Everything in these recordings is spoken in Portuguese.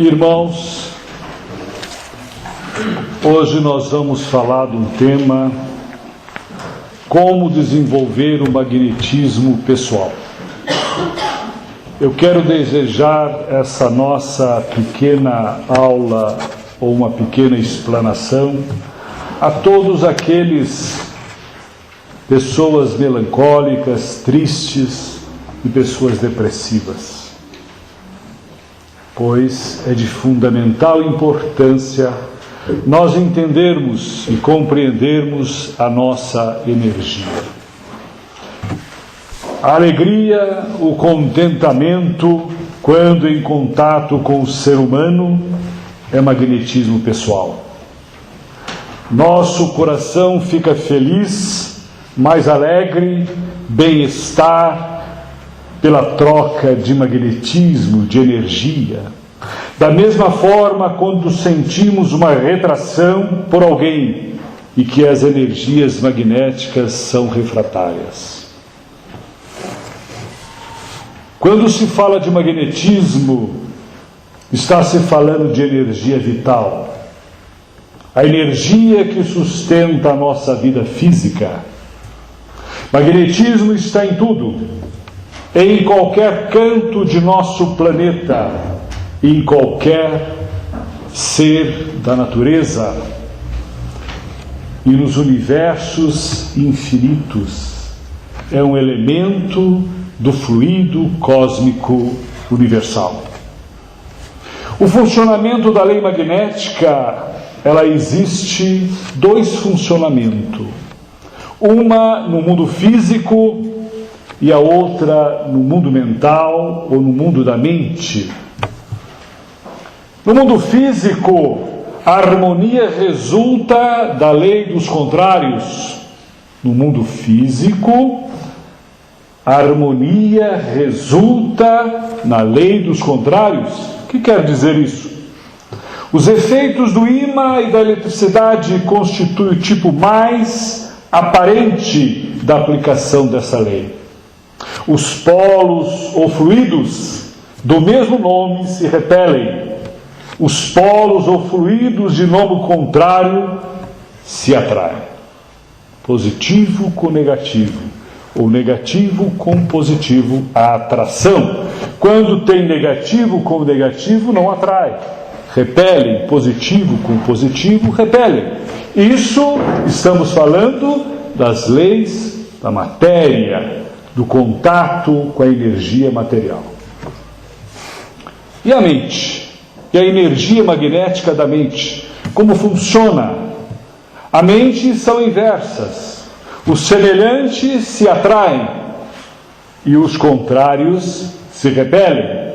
Irmãos, hoje nós vamos falar de um tema: como desenvolver o magnetismo pessoal. Eu quero desejar essa nossa pequena aula, ou uma pequena explanação, a todos aqueles pessoas melancólicas, tristes e pessoas depressivas. Pois é de fundamental importância nós entendermos e compreendermos a nossa energia. A alegria, o contentamento, quando em contato com o ser humano, é magnetismo pessoal. Nosso coração fica feliz, mais alegre, bem-estar, pela troca de magnetismo, de energia. Da mesma forma, quando sentimos uma retração por alguém e que as energias magnéticas são refratárias. Quando se fala de magnetismo, está se falando de energia vital. A energia que sustenta a nossa vida física. Magnetismo está em tudo. Em qualquer canto de nosso planeta, em qualquer ser da natureza e nos universos infinitos, é um elemento do fluido cósmico universal. O funcionamento da lei magnética, ela existe dois funcionamentos. Uma no mundo físico e a outra no mundo mental ou no mundo da mente. No mundo físico, a harmonia resulta da lei dos contrários. No mundo físico, a harmonia resulta na lei dos contrários. O que quer dizer isso? Os efeitos do ímã e da eletricidade constituem o tipo mais aparente da aplicação dessa lei. Os polos ou fluidos do mesmo nome se repelem. Os polos ou fluidos de nome contrário se atraem. Positivo com negativo, ou negativo com positivo, a atração. Quando tem negativo com negativo, não atrai. Repelem, positivo com positivo, repelem. Isso estamos falando das leis da matéria, do contato com a energia material. E a mente? E a energia magnética da mente? Como funciona? A mente são inversas. Os semelhantes se atraem e os contrários se repelem.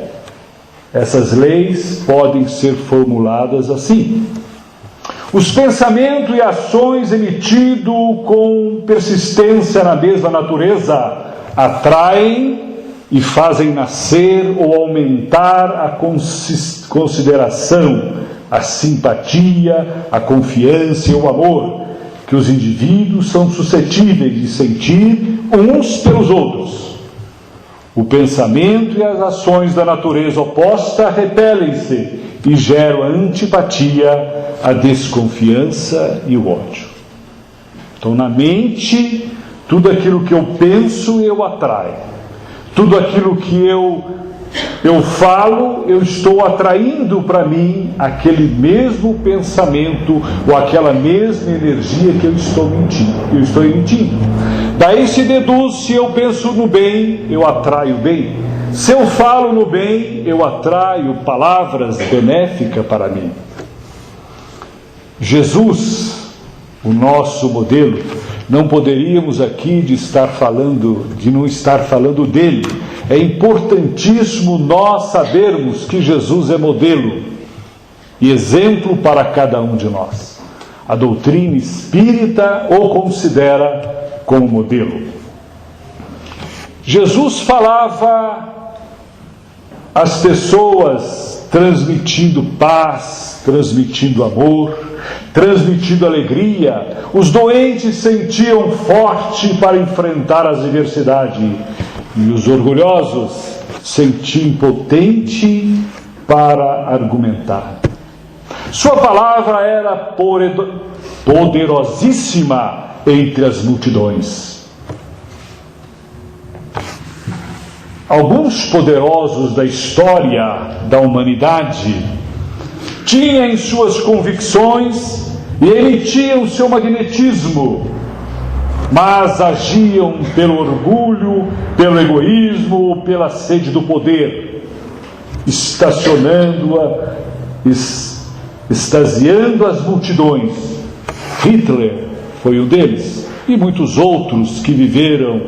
Essas leis podem ser formuladas assim. Os pensamentos e ações emitidos com persistência na mesma natureza atraem e fazem nascer ou aumentar a consideração, a simpatia, a confiança e o amor que os indivíduos são suscetíveis de sentir uns pelos outros. O pensamento e as ações da natureza oposta repelem-se e geram a antipatia, a desconfiança e o ódio. Então, na mente, tudo aquilo que eu penso, eu atraio. Tudo aquilo que eu falo, eu estou atraindo para mim aquele mesmo pensamento ou aquela mesma energia que eu estou emitindo. Daí se deduz, se eu penso no bem, eu atraio o bem. Se eu falo no bem, eu atraio palavras benéficas para mim. Jesus, o nosso modelo, não poderíamos aqui de não estar falando dele. É importantíssimo nós sabermos que Jesus é modelo e exemplo para cada um de nós. A doutrina espírita o considera como modelo. Jesus falava às pessoas transmitindo paz, transmitindo amor, transmitindo alegria. Os doentes sentiam forte para enfrentar as adversidades e os orgulhosos sentiam impotente para argumentar. Sua palavra era poderosíssima entre as multidões. Alguns poderosos da história da humanidade tinham em suas convicções e emitiam seu magnetismo, mas agiam pelo orgulho, pelo egoísmo, pela sede do poder, extasiando as multidões. Hitler foi um deles, e muitos outros que viveram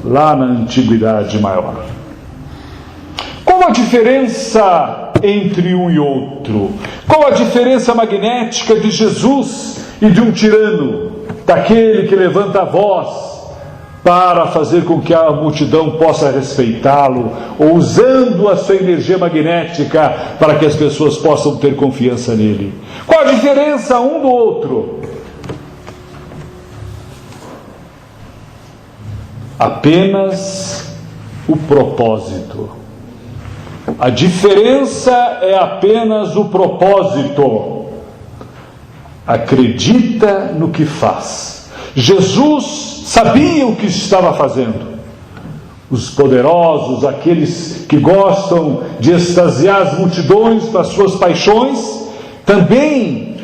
lá na Antiguidade Maior. Qual a diferença entre um e outro? Qual a diferença magnética de Jesus e de um tirano, daquele que levanta a voz para fazer com que a multidão possa respeitá-lo, ou usando a sua energia magnética para que as pessoas possam ter confiança nele? Qual a diferença um do outro? Apenas o propósito. A diferença é apenas o propósito. Acredita no que faz. Jesus sabia o que estava fazendo. Os poderosos, aqueles que gostam de extasiar as multidões com as suas paixões, também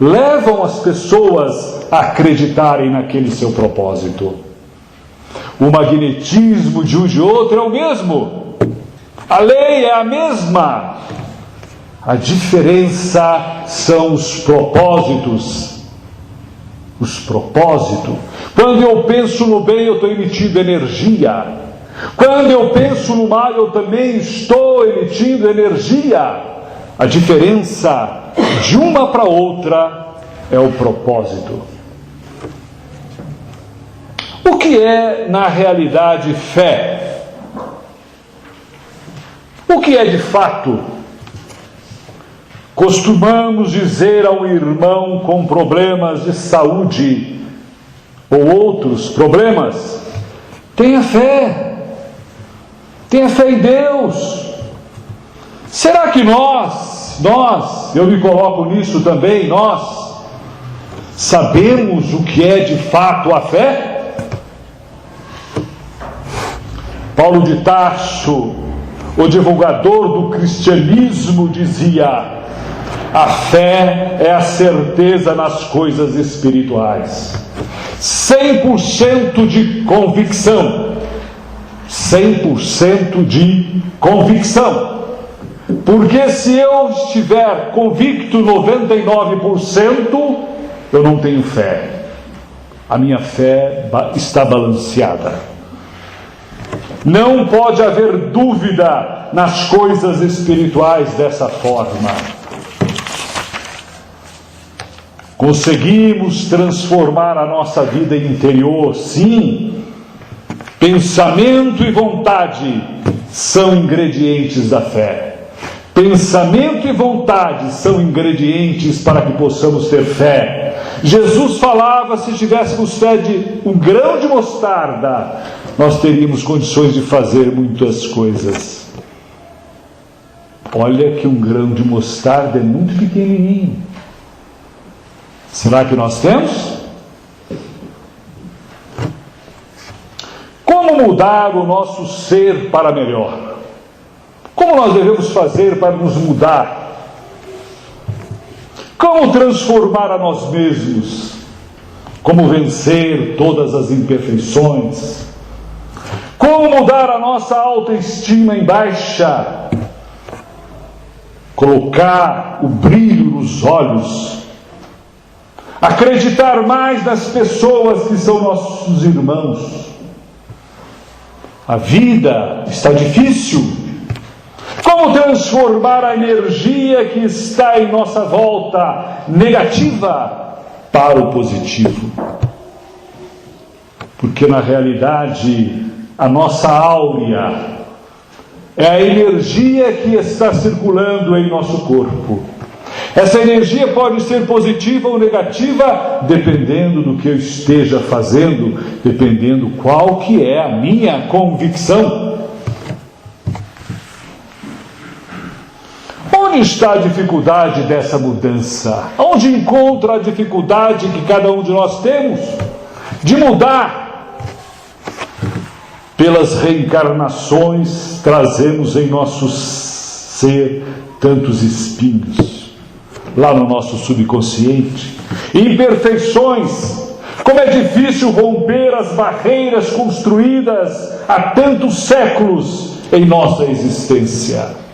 levam as pessoas a acreditarem naquele seu propósito. O magnetismo de um e de outro é o mesmo. A lei é a mesma. A diferença são os propósitos. Os propósitos. Quando eu penso no bem, eu estou emitindo energia. Quando eu penso no mal, eu também estou emitindo energia. A diferença de uma para outra é o propósito. O que é, na realidade, fé? O que é de fato? Costumamos dizer a um irmão com problemas de saúde ou outros problemas: tenha fé em Deus. Será que nós, eu me coloco nisso também, nós sabemos o que é de fato a fé? Paulo de Tarso, o divulgador do cristianismo, dizia: a fé é a certeza nas coisas espirituais. 100% de convicção. 100% de convicção. Porque se eu estiver convicto 99%, eu não tenho fé. A minha fé está balanceada. Não pode haver dúvida nas coisas espirituais dessa forma. Conseguimos transformar a nossa vida interior, sim. Pensamento e vontade são ingredientes da fé. Pensamento e vontade são ingredientes para que possamos ter fé. Jesus falava: se tivéssemos fé de um grão de mostarda, nós teríamos condições de fazer muitas coisas. Olha que um grão de mostarda é muito pequenininho. Será que nós temos? Como mudar o nosso ser para melhor? Como nós devemos fazer para nos mudar? Como transformar a nós mesmos? Como vencer todas as imperfeições? Como mudar a nossa autoestima em baixa? Colocar o brilho nos olhos. Acreditar mais nas pessoas que são nossos irmãos. A vida está difícil. Como transformar a energia que está em nossa volta, negativa, para o positivo? Porque na realidade, a nossa áurea é a energia que está circulando em nosso corpo. Essa energia pode ser positiva ou negativa, dependendo do que eu esteja fazendo, dependendo qual que é a minha convicção. Onde está a dificuldade dessa mudança? Onde encontra a dificuldade que cada um de nós temos de mudar? Pelas reencarnações trazemos em nosso ser tantos espinhos, lá no nosso subconsciente, imperfeições. Como é difícil romper as barreiras construídas há tantos séculos em nossa existência.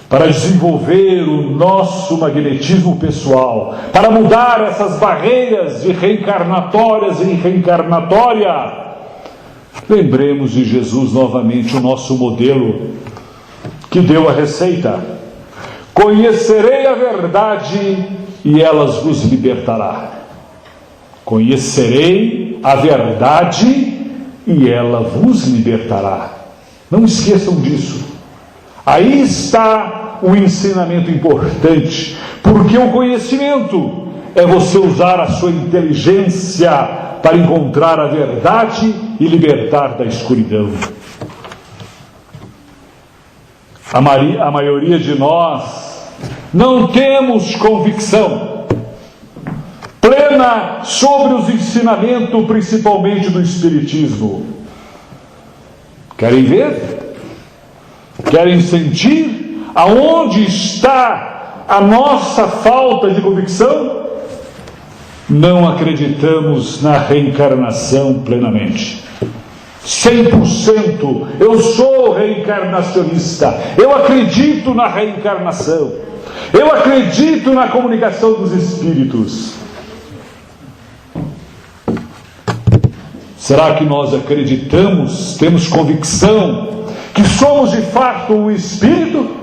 Para desenvolver o nosso magnetismo pessoal, para mudar essas barreiras de reencarnatórias em reencarnatória, lembremos de Jesus novamente, o nosso modelo, que deu a receita: conhecerei a verdade e elas vos libertará. Conhecerei a verdade e ela vos libertará. Não esqueçam disso. Aí está o ensinamento importante, porque o conhecimento é você usar a sua inteligência para encontrar a verdade e libertar da escuridão. A maioria de nós não temos convicção plena sobre os ensinamentos, principalmente do Espiritismo. Querem ver? Querem sentir aonde está a nossa falta de convicção? Não acreditamos na reencarnação plenamente. 100%. Eu sou reencarnacionista. Eu acredito na reencarnação. Eu acredito na comunicação dos espíritos. Será que nós acreditamos, temos convicção que somos de fato um espírito?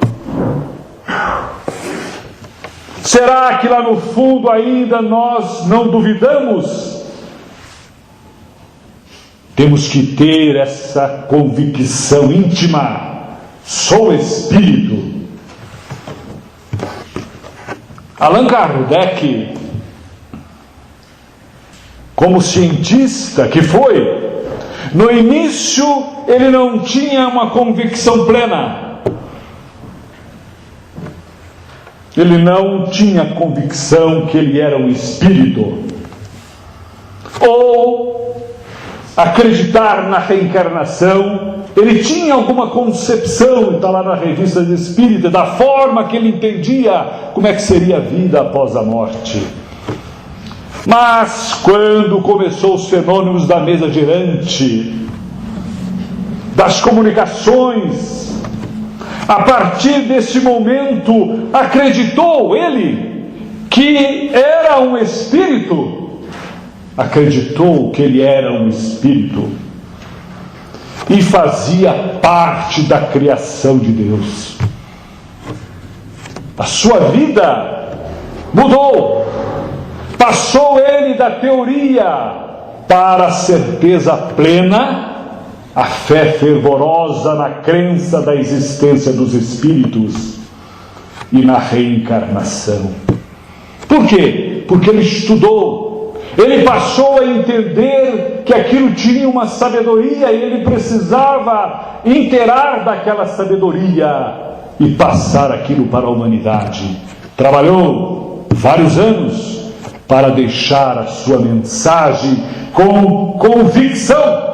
Será que lá no fundo ainda nós não duvidamos? Temos que ter essa convicção íntima: sou espírito. Allan Kardec, como cientista que foi, no início ele não tinha uma convicção plena. Ele não tinha convicção que ele era um espírito, ou acreditar na reencarnação. Ele tinha alguma concepção, está lá na Revista de Espírita, da forma que ele entendia como é que seria a vida após a morte. Mas quando começou os fenômenos da mesa girante, das comunicações, a partir desse momento acreditou ele que era um espírito. Acreditou que ele era um espírito e fazia parte da criação de Deus. A sua vida mudou. Passou ele da teoria para a certeza plena, a fé fervorosa na crença da existência dos espíritos e na reencarnação. Por quê? Porque ele estudou. Ele passou a entender que aquilo tinha uma sabedoria e ele precisava inteirar daquela sabedoria e passar aquilo para a humanidade. Trabalhou vários anos para deixar a sua mensagem com convicção.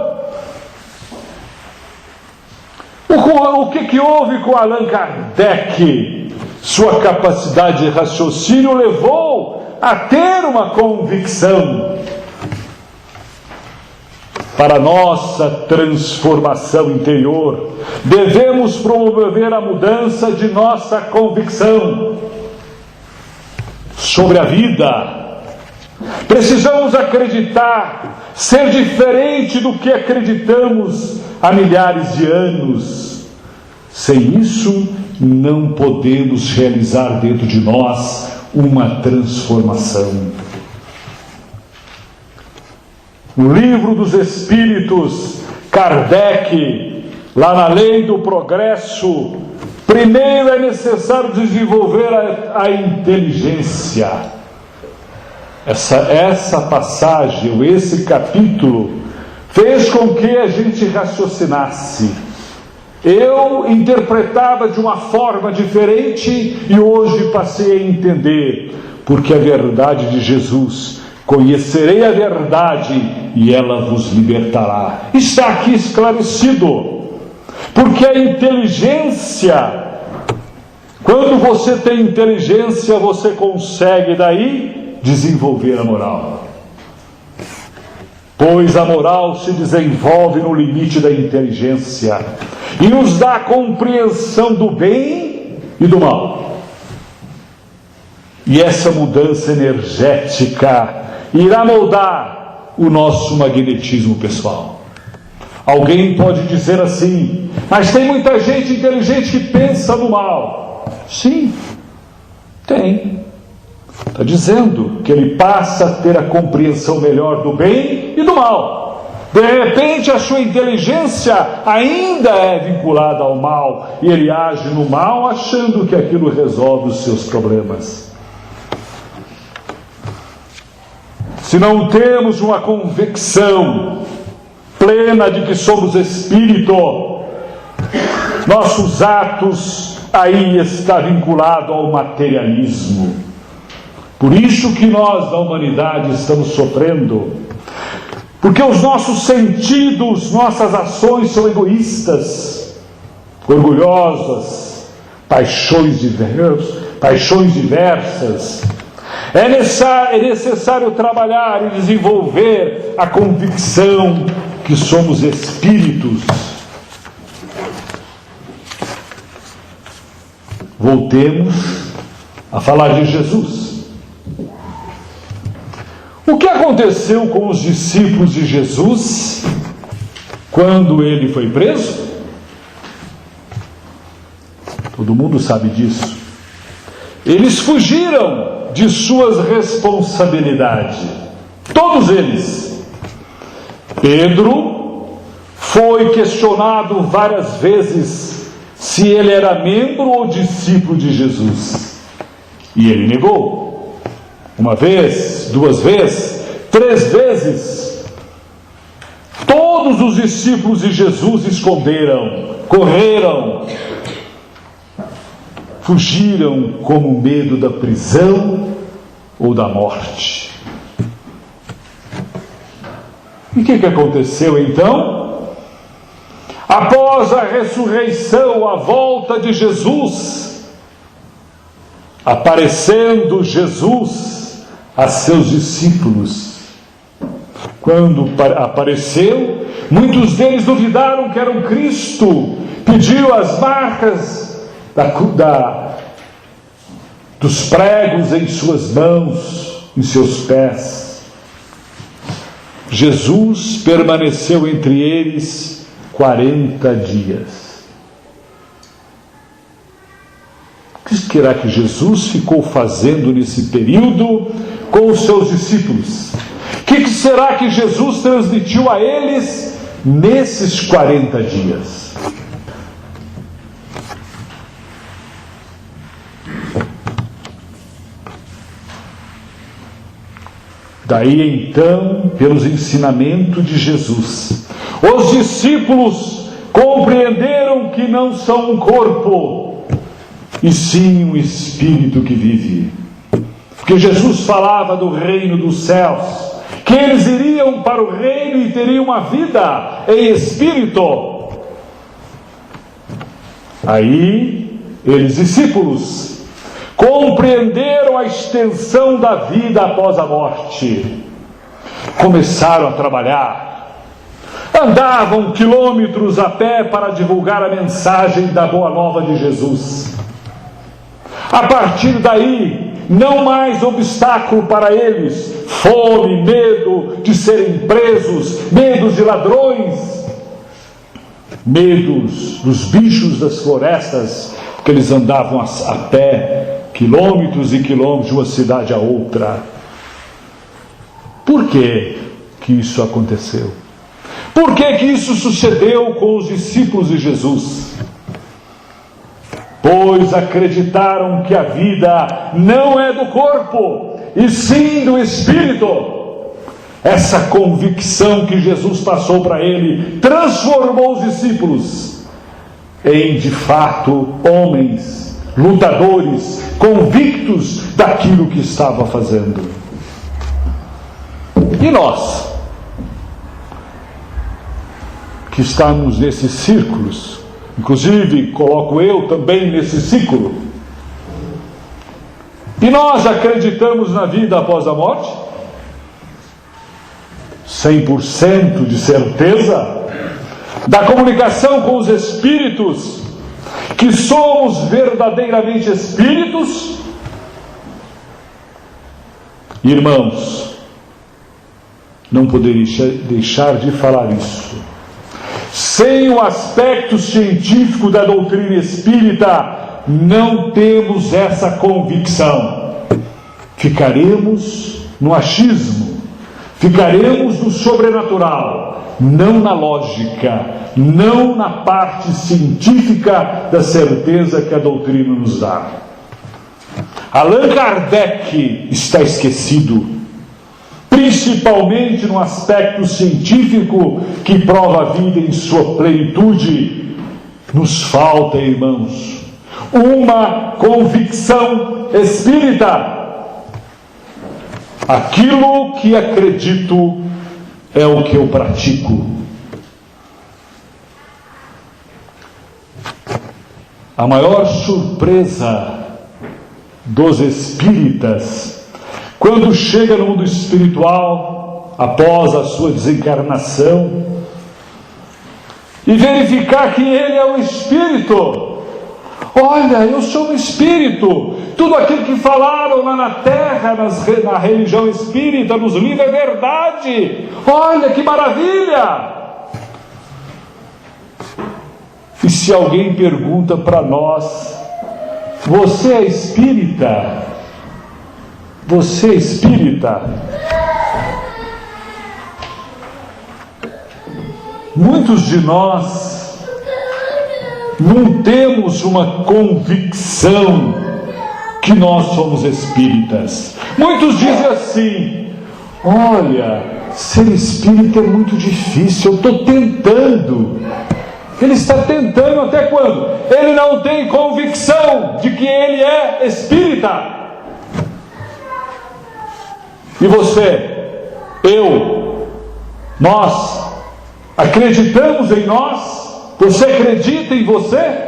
O que houve com Allan Kardec? Sua capacidade de raciocínio levou a ter uma convicção. Para nossa transformação interior, devemos promover a mudança de nossa convicção sobre a vida. Precisamos acreditar, ser diferente do que acreditamos há milhares de anos. Sem isso, não podemos realizar dentro de nós uma transformação. No Livro dos Espíritos, Kardec, lá na Lei do Progresso, primeiro é necessário desenvolver a inteligência. Essa passagem, esse capítulo, fez com que a gente raciocinasse. Eu interpretava de uma forma diferente e hoje passei a entender, porque a verdade de Jesus, conhecerei a verdade e ela vos libertará. Está aqui esclarecido, porque a inteligência, quando você tem inteligência, você consegue daí desenvolver a moral. Pois a moral se desenvolve no limite da inteligência e nos dá a compreensão do bem e do mal. E essa mudança energética irá moldar o nosso magnetismo pessoal. Alguém pode dizer assim: mas tem muita gente inteligente que pensa no mal. Sim, tem. Está dizendo que ele passa a ter a compreensão melhor do bem e do mal. De repente a sua inteligência ainda é vinculada ao mal e ele age no mal achando que aquilo resolve os seus problemas. Se não temos uma convicção plena de que somos espírito, nossos atos aí está vinculado ao materialismo. Por isso que nós da humanidade estamos sofrendo, porque os nossos sentidos, nossas ações são egoístas, orgulhosas, paixões diversas. É necessário trabalhar e desenvolver a convicção que somos espíritos. Voltemos a falar de Jesus. O que aconteceu com os discípulos de Jesus quando ele foi preso? Todo mundo sabe disso. Eles fugiram de suas responsabilidades. Todos eles. Pedro foi questionado várias vezes se ele era membro ou discípulo de Jesus. E ele negou. Uma vez, duas vezes, três vezes. Todos os discípulos de Jesus esconderam, correram, fugiram como medo da prisão ou da morte. E o que aconteceu então? Após a ressurreição, a volta de Jesus, aparecendo Jesus a seus discípulos. Quando apareceu, muitos deles duvidaram que era um Cristo, pediram as marcas dos pregos em suas mãos, em seus pés. Jesus permaneceu entre eles 40 dias. O que será que Jesus ficou fazendo nesse período com os seus discípulos? O que será que Jesus transmitiu a eles nesses 40 dias? Daí então, pelos ensinamentos de Jesus, os discípulos compreenderam que não são um corpo, e sim um espírito que vive. Porque Jesus falava do reino dos céus, que eles iriam para o reino e teriam uma vida em espírito. Aí, eles, discípulos, compreenderam a extensão da vida após a morte. Começaram a trabalhar. Andavam quilômetros a pé para divulgar a mensagem da boa nova de Jesus. A partir daí, não mais obstáculo para eles, fome, medo de serem presos, medos de ladrões, medos dos bichos das florestas, que eles andavam a pé, quilômetros e quilômetros de uma cidade a outra. Por que isso aconteceu? Por que isso sucedeu com os discípulos de Jesus? Pois acreditaram que a vida não é do corpo, e sim do espírito. Essa convicção que Jesus passou para ele transformou os discípulos. em, de fato, homens, lutadores, convictos daquilo que estava fazendo. E nós, que estamos nesses círculos, inclusive coloco eu também nesse círculo, e nós acreditamos na vida após a morte? 100% de certeza da comunicação com os espíritos, que somos verdadeiramente espíritos? Irmãos, não poderia deixar de falar isso. Sem o aspecto científico da doutrina espírita, não temos essa convicção. Ficaremos no achismo, ficaremos no sobrenatural, não na lógica, não na parte científica da certeza que a doutrina nos dá. Allan Kardec está esquecido, principalmente no aspecto científico que prova a vida em sua plenitude. Nos falta, irmãos, uma convicção espírita. Aquilo que acredito é o que eu pratico. A maior surpresa dos espíritas, quando chega no mundo espiritual, após a sua desencarnação, e verificar que ele é o espírito. Olha, eu sou um espírito. Tudo aquilo que falaram lá na terra, na religião espírita, nos livros, é verdade. Olha que maravilha! E se alguém pergunta para nós: você é espírita? Você é espírita? Muitos de nós não temos uma convicção que nós somos espíritas. Muitos dizem assim: olha, ser espírita é muito difícil, eu estou tentando. Ele está tentando até quando? Ele não tem convicção de que ele é espírita. E você, eu, nós, acreditamos em nós? Você acredita em você?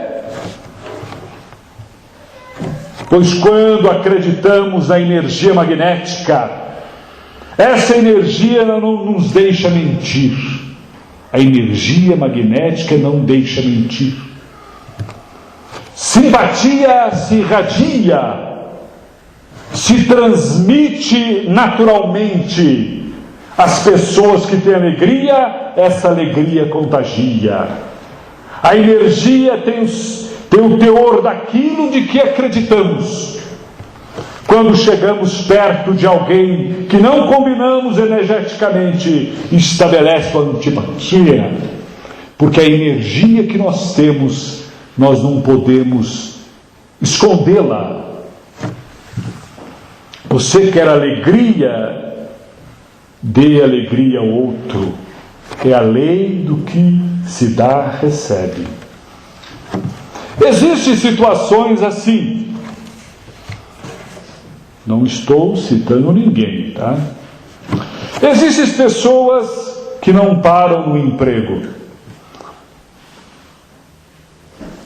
Pois quando acreditamos na energia magnética, essa energia não nos deixa mentir. A energia magnética não deixa mentir. Simpatia se irradia, se transmite naturalmente. As pessoas que têm alegria, essa alegria contagia. A energia tem o teor daquilo de que acreditamos. Quando chegamos perto de alguém que não combinamos energeticamente, estabelece uma antipatia, porque a energia que nós temos, nós não podemos escondê-la. Você quer alegria? Dê alegria ao outro. É a lei do que se dá, recebe. Existem situações assim. Não estou citando ninguém, tá? Existem pessoas que não param no emprego,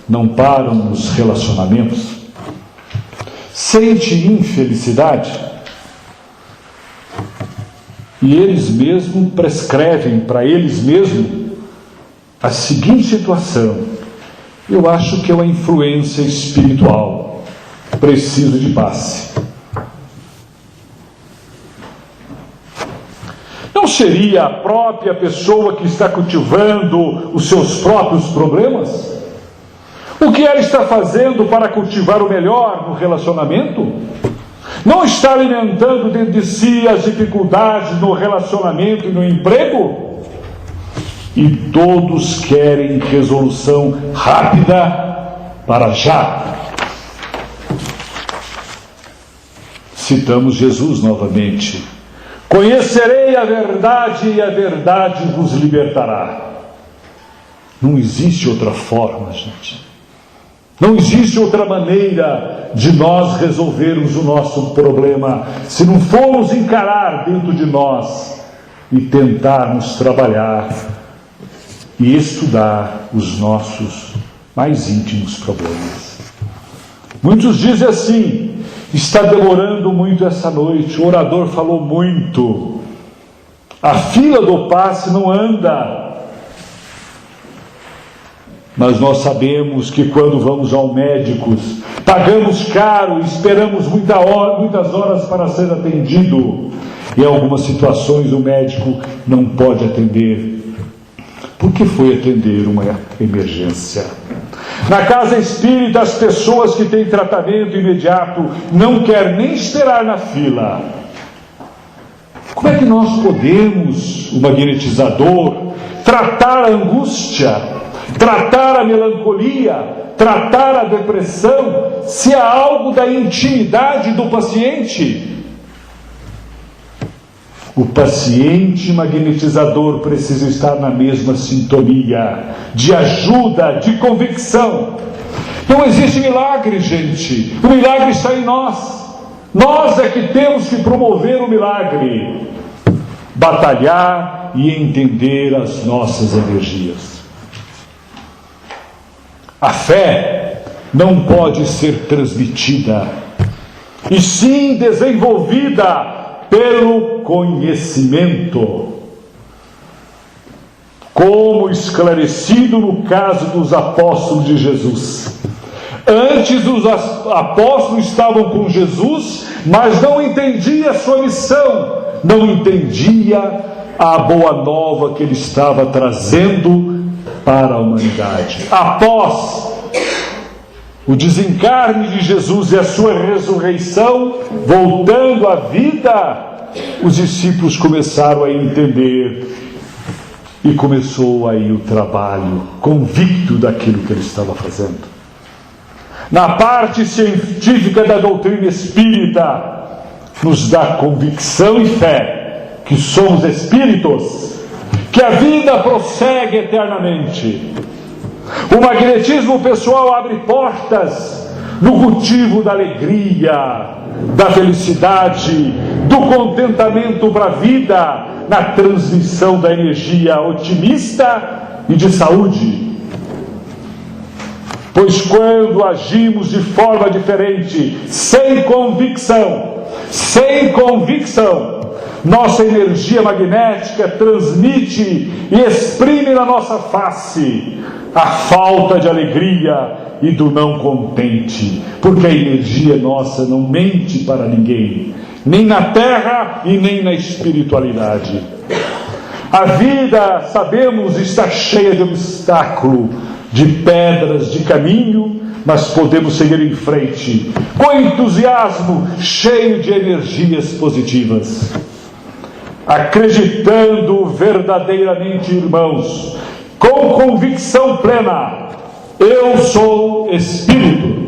não param nos relacionamentos, sente infelicidade, e eles mesmos prescrevem para eles mesmos a seguinte situação: eu acho que é uma influência espiritual, preciso de passe. Não seria a própria pessoa que está cultivando os seus próprios problemas? O que ela está fazendo para cultivar o melhor no relacionamento? Não está alimentando dentro de si as dificuldades no relacionamento e no emprego? E todos querem resolução rápida para já. Citamos Jesus novamente: conhecerei a verdade e a verdade vos libertará. Não existe outra forma, gente. Não existe outra maneira de nós resolvermos o nosso problema se não formos encarar dentro de nós e tentarmos trabalhar e estudar os nossos mais íntimos problemas. Muitos dizem assim: está demorando muito essa noite, o orador falou muito, a fila do passe não anda. Mas nós sabemos que quando vamos ao médico, pagamos caro, esperamos muitas horas para ser atendido. E em algumas situações o médico não pode atender, porque foi atender uma emergência. Na casa espírita, as pessoas que têm tratamento imediato não querem nem esperar na fila. Como é que nós podemos, o magnetizador, tratar a angústia, tratar a melancolia, tratar a depressão, se há algo da intimidade do paciente? O paciente magnetizador precisa estar na mesma sintonia de ajuda, de convicção. Não existe milagre, gente. O milagre está em nós. Nós é que temos que promover o milagre, batalhar e entender as nossas energias. A fé não pode ser transmitida, e sim desenvolvida pelo conhecimento, como esclarecido no caso dos apóstolos de Jesus. Antes os apóstolos estavam com Jesus, mas não entendia a sua missão, não entendia a boa nova que ele estava trazendo para a humanidade. Após o desencarne de Jesus e a sua ressurreição, voltando à vida, os discípulos começaram a entender e começou aí o trabalho convicto daquilo que ele estava fazendo. Na parte científica da doutrina espírita, nos dá convicção e fé que somos espíritos, que a vida prossegue eternamente. O magnetismo pessoal abre portas no cultivo da alegria, da felicidade, do contentamento para a vida, na transmissão da energia otimista e de saúde. Pois quando agimos de forma diferente, sem convicção, nossa energia magnética transmite e exprime na nossa face a falta de alegria e do não contente, porque a energia nossa não mente para ninguém, nem na terra e nem na espiritualidade. A vida, sabemos, está cheia de obstáculo, de pedras de caminho, mas podemos seguir em frente com entusiasmo, cheio de energias positivas, acreditando verdadeiramente, irmãos, com convicção plena: eu sou espírito.